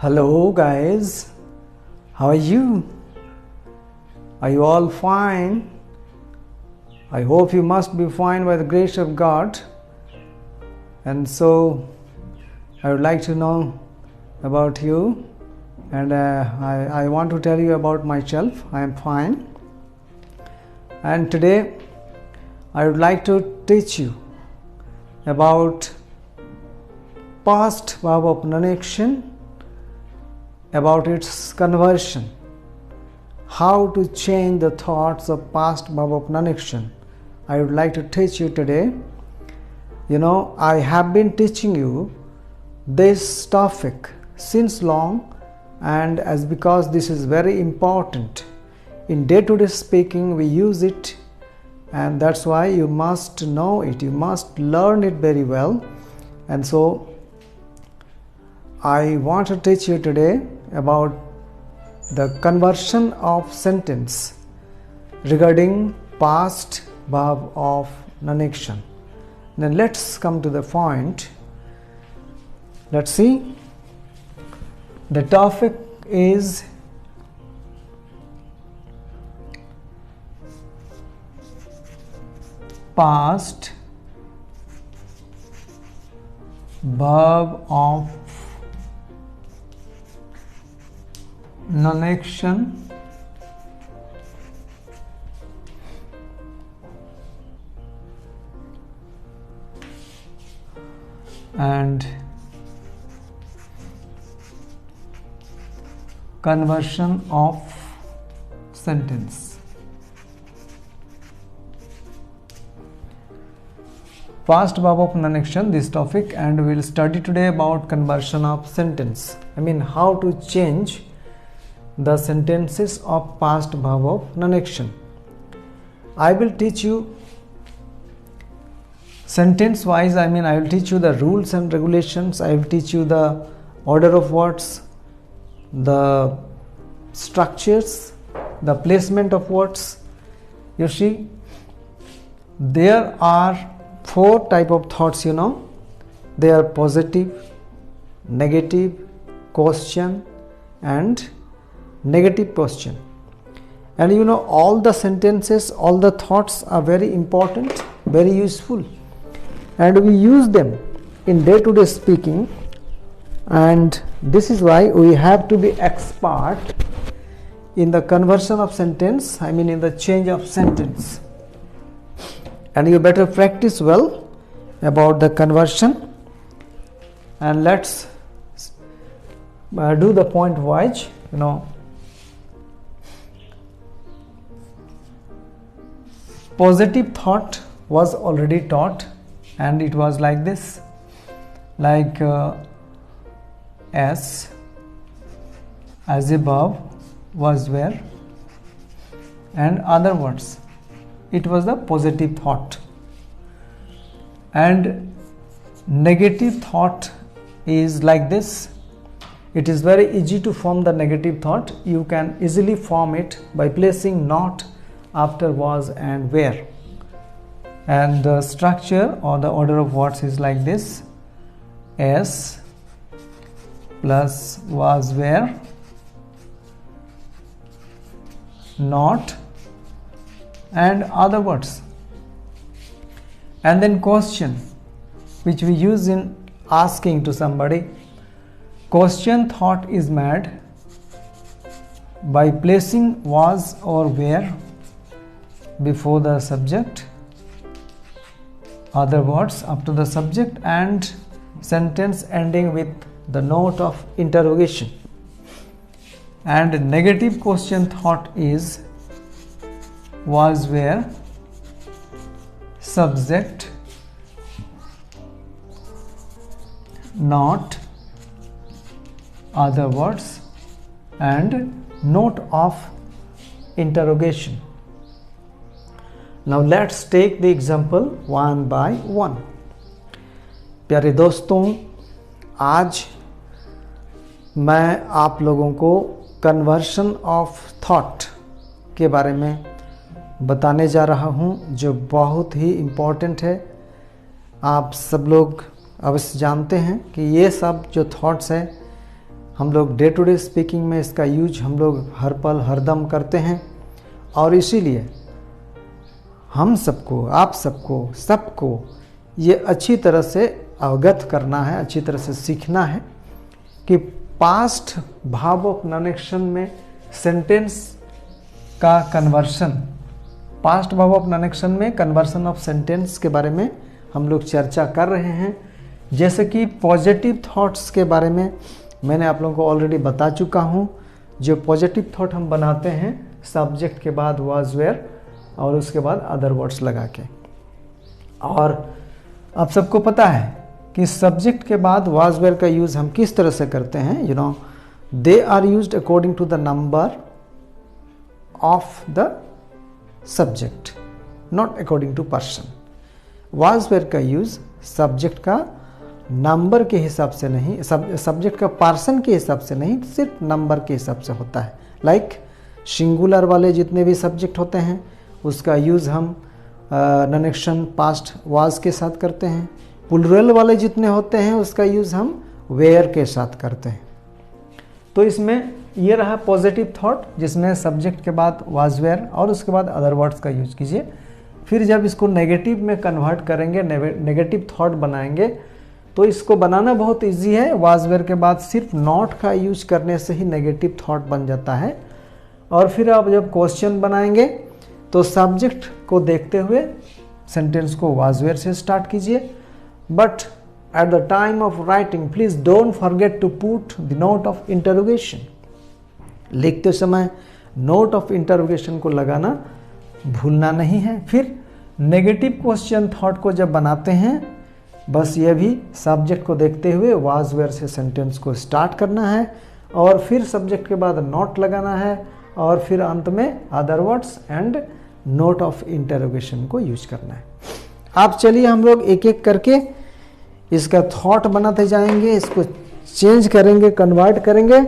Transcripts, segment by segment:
Hello guys, how are you? Are you all fine? I hope you must be fine by the grace of God. And so I would like to know about you, and I want to tell you about myself. I am fine, and today I would like to teach you about past verb of non-action, about its conversion, how to change the thoughts of past verb of non-action. I would like to teach you today. I have been teaching you this topic since long, and as because this is very important in day-to-day speaking, we use it, and that's why you must know it, you must learn it very well. And so I want to teach you today about the conversion of sentence regarding past verb of non-action. Then let's come to the point. Let's see. The topic is past verb of non-action and conversion of sentence. Past verb of non-action, this topic, and we will study today about conversion of sentence. How to change the sentences of past verb of non-action. I will teach you sentence wise. I will teach you the rules and regulations. I will teach you the order of words, the structures, the placement of words. You see, there are 4 type of thoughts. They are positive, negative, question and negative question. And all the sentences, all the thoughts are very important, very useful, and we use them in day-to-day speaking. And this is why we have to be expert in the conversion of sentence, in the change of sentence. And you better practice well about the conversion. And let's do the point wise. Positive thought was already taught, and it was like this, like S as a verb was where, and other words. It was the positive thought. And negative thought is like this. It is very easy to form the negative thought. You can easily form it by placing not after was and where. And the structure or the order of words is like this: S plus was where, not and other words. And then question, which we use in asking to somebody. Question thought is made by placing was or where before the subject, other words after the subject, and sentence ending with the note of interrogation. And negative question thought is was where, subject, not, other words, and note of interrogation. Now let's take the example one by one. प्यारे दोस्तों, आज मैं आप लोगों को conversion of thought के बारे में बताने जा रहा हूं, जो बहुत ही इम्पोर्टेंट है। आप सब लोग अवश्य जानते हैं कि ये सब जो थॉट्स है हम लोग डे टू डे स्पीकिंग में इसका यूज हम लोग हर पल हर दम करते हैं, और इसीलिए हम सबको, आप सबको ये अच्छी तरह से अवगत करना है, अच्छी तरह से सीखना है कि पास्ट भाव ऑफ नॉन एक्शन में सेंटेंस का कन्वर्शन, पास्ट भाव ऑफ नॉन एक्शन में कन्वर्शन ऑफ सेंटेंस के बारे में हम लोग चर्चा कर रहे हैं। जैसे कि पॉजिटिव थॉट्स के बारे में मैंने आप लोगों को ऑलरेडी बता चुका हूँ। जो पॉजिटिव थॉट हम बनाते हैं सब्जेक्ट के बाद वाज वेयर और उसके बाद अदर वर्ड्स लगा के, और आप सबको पता है कि सब्जेक्ट के बाद वाज वेयर का यूज़ हम किस तरह से करते हैं। They are used according to the number of the subject, not according to person. Was were का यूज सब्जेक्ट का नंबर के हिसाब से नहीं, सब्जेक्ट का पर्सन के हिसाब से नहीं, सिर्फ नंबर के हिसाब से होता है। लाइक सिंगुलर वाले जितने भी सब्जेक्ट होते हैं उसका यूज़ हम नॉन एक्शन पास्ट वाज के साथ करते हैं। प्लूरल वाले जितने होते हैं उसका यूज़ हम वेयर के साथ करते हैं। तो इसमें ये रहा पॉजिटिव थॉट, जिसमें सब्जेक्ट के बाद वाज वेयर और उसके बाद अदर वर्ड्स का यूज कीजिए। फिर जब इसको नेगेटिव में कन्वर्ट करेंगे, नेगेटिव थॉट बनाएंगे, तो इसको बनाना बहुत इजी है। वाज वेयर के बाद सिर्फ नॉट का यूज करने से ही नेगेटिव थॉट बन जाता है। और फिर आप जब क्वेश्चन बनाएंगे तो सब्जेक्ट को देखते हुए सेंटेंस को वाज वेयर से स्टार्ट कीजिए, but at the time of writing please don't forget to put the note of interrogation. लिखते समय नोट ऑफ इंटरोगेशन को लगाना भूलना नहीं है। फिर नेगेटिव क्वेश्चन थॉट को जब बनाते हैं, बस ये भी सब्जेक्ट को देखते हुए वाज वेयर से सेंटेंस को स्टार्ट करना है, और फिर सब्जेक्ट के बाद नॉट लगाना है, और फिर अंत में other words and note of interrogation को यूज करना है। आप चलिए हम लोग एक एक करके इसका थॉट बनाते जाएंगे, इसको चेंज करेंगे, कन्वर्ट करेंगे,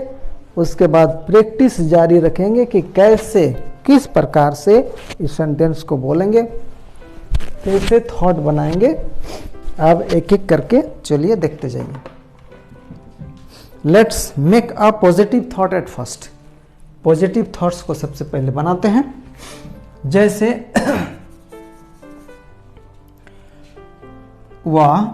उसके बाद प्रैक्टिस जारी रखेंगे कि कैसे, किस प्रकार से इस सेंटेंस को बोलेंगे, कैसे थॉट बनाएंगे। अब एक एक करके चलिए देखते जाइए। Let's make a positive thought at first. Positive thoughts को सबसे पहले बनाते हैं। जैसे वह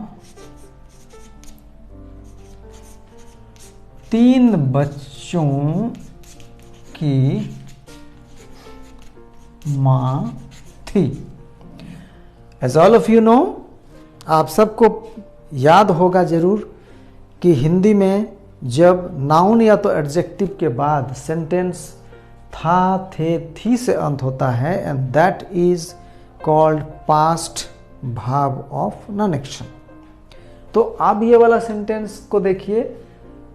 3 बच्चों की मां थी। As all of you know, आप सबको याद होगा जरूर कि हिंदी में जब नाउन या तो एडजेक्टिव के बाद सेंटेंस था, थे, थी से अंत होता है, and that is called past भाव ऑफ नॉन एक्शन। तो अब ये वाला सेंटेंस को देखिए,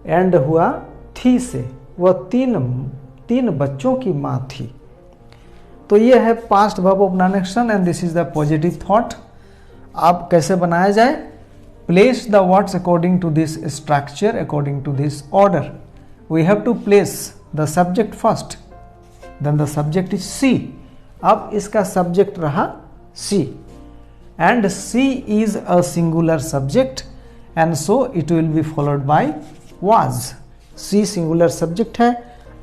एंड हुआ थी से, वह तीन बच्चों की मां थी। तो ये है पास्ट भाव of non action and this is the positive thought. अब कैसे बनाया जाए? Place the words according to this structure, according to this order. We have to place the subject first, then the subject is she. अब इसका subject रहा she, and she is a singular subject and so it will be followed by was. She singular subject है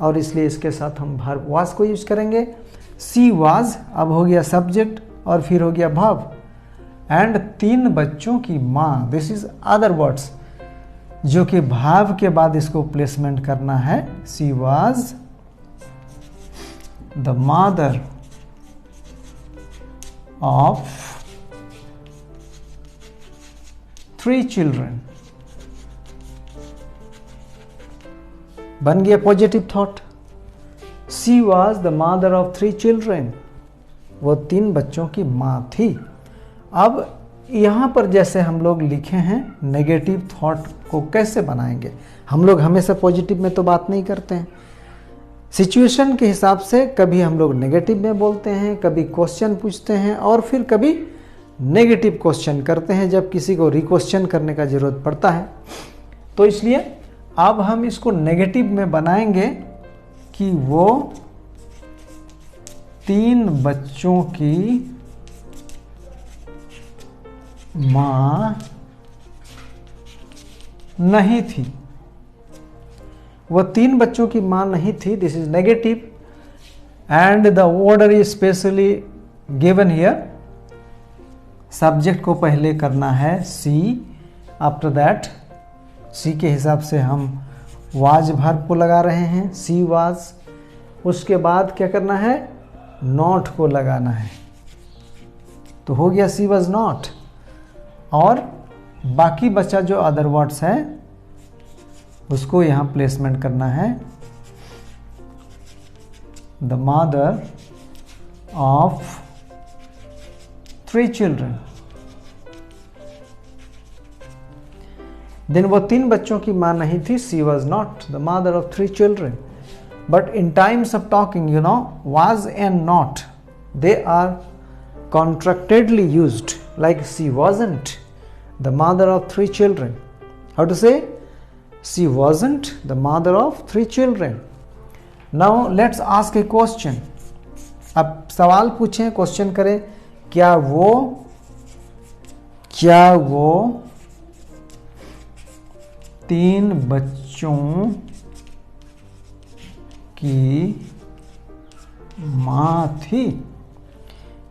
और इसलिए इसके साथ हम verb was को यूज करेंगे। सी वाज अब हो गया सब्जेक्ट और फिर हो गया वर्ब, एंड 3 बच्चों की माँ, दिस इज अदर वर्ड्स, जो कि भाव के बाद इसको प्लेसमेंट करना है। She was the mother of 3 children. बन गया positive thought. She was the mother of 3 children, वो 3 बच्चों की माँ थी। अब यहाँ पर जैसे हम लोग लिखे हैं, नेगेटिव थॉट को कैसे बनाएंगे? हम लोग हमेशा पॉजिटिव में तो बात नहीं करते हैं। सिचुएशन के हिसाब से कभी हम लोग नेगेटिव में बोलते हैं, कभी क्वेश्चन पूछते हैं और फिर कभी नेगेटिव क्वेश्चन करते हैं जब किसी को रिक्वेश्चन करने का जरूरत पड़ता है। तो इसलिए अब हम इसको नेगेटिव में बनाएंगे कि वो 3 बच्चों की मां नहीं थी। वो 3 बच्चों की माँ नहीं थी, this is negative and the order is specially given here. Subject को पहले करना है सी, आफ्टर दैट सी के हिसाब से हम वाज वर्ब को लगा रहे हैं, सी वाज। उसके बाद क्या करना है, नॉट को लगाना है, तो हो गया सी वाज नॉट। और बाकी बचा जो अदर वर्ड्स है उसको यहाँ प्लेसमेंट करना है। The mother of 3 children. Then वो 3 बच्चों की माँ नहीं थी, she was not the mother of 3 children. But in times of talking, you know, was and not, they are contractedly used, like she wasn't the mother of 3 children. How to say? She wasn't the mother of 3 children. Now let's ask a question. अब सवाल पूछें, question करें, क्या वो 3 बच्चों की माँ थी?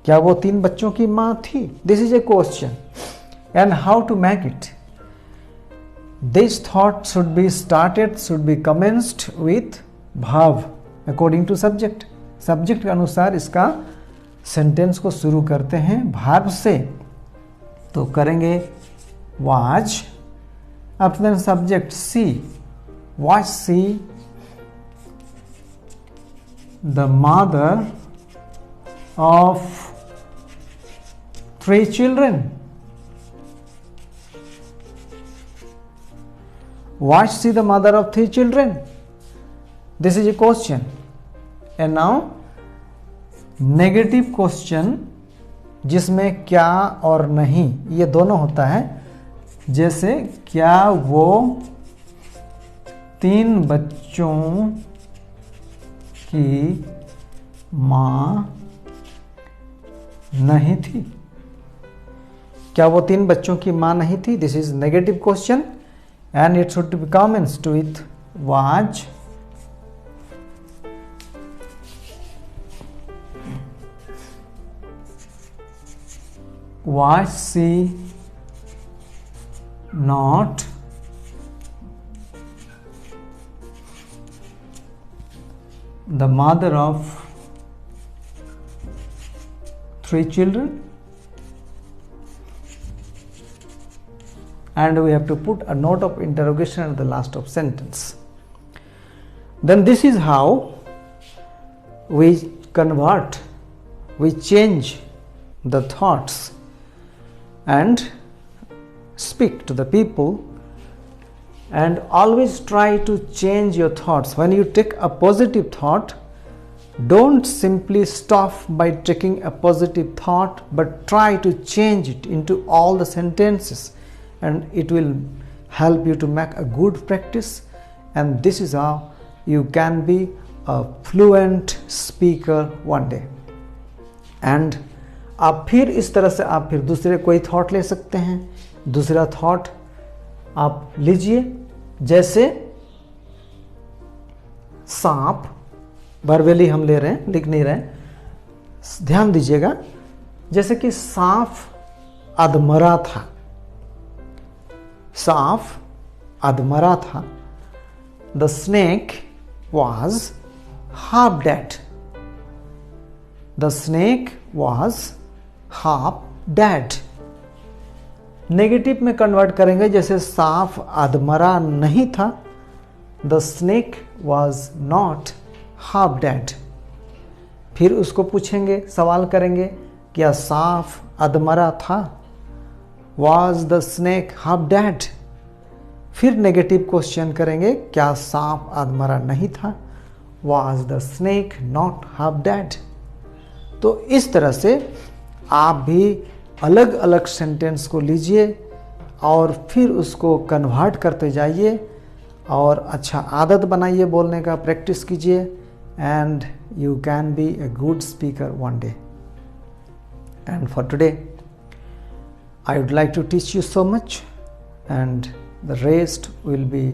क्या वो 3 बच्चों की माँ थी? This is a question and how to make it. This thought should be started, should be commenced with भाव अकॉर्डिंग टू सब्जेक्ट। सब्जेक्ट के अनुसार इसका सेंटेंस को शुरू करते हैं भाव से। तो करेंगे was, after then subject she, was she the mother of 3 children. Was she the mother of 3 children? This is a question. And now negative question जिसमें क्या और नहीं ये दोनों होता है। जैसे क्या वो 3 बच्चों की माँ नहीं थी? क्या वो 3 बच्चों की माँ नहीं थी? This is negative question and it should be commenced with was she not the mother of 3 children? And we have to put a note of interrogation at the last of sentence. Then this is how we convert, we change the thoughts and speak to the people. And always try to change your thoughts. When you take a positive thought, don't simply stop by taking a positive thought, but try to change it into all the sentences. And it will help you to make a good practice, and this is how you can be a fluent speaker one day. And आप फिर इस तरह से आप फिर दूसरे कोई thought ले सकते हैं। दूसरा थॉट आप लीजिए, जैसे सांप, वर्बली हम ले रहे हैं, लिख नहीं रहे, ध्यान दीजिएगा। जैसे कि सांप अधमरा था, सांप अधमरा था। The snake was half dead. The snake was half dead. Negative में कन्वर्ट करेंगे, जैसे सांप अधमरा नहीं था। The snake was not half dead. फिर उसको पूछेंगे, सवाल करेंगे, क्या सांप अधमरा था? Was the snake half dead? फिर नेगेटिव क्वेश्चन करेंगे, क्या सांप अधमरा नहीं था? Was the snake not half dead? तो इस तरह से आप भी अलग अलग सेंटेंस को लीजिए और फिर उसको कन्वर्ट करते जाइए और अच्छा आदत बनाइए, बोलने का प्रैक्टिस कीजिए, and you can be a good speaker one day. And for today, I would like to teach you so much, and the rest will be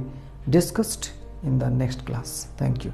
discussed in the next class. Thank you.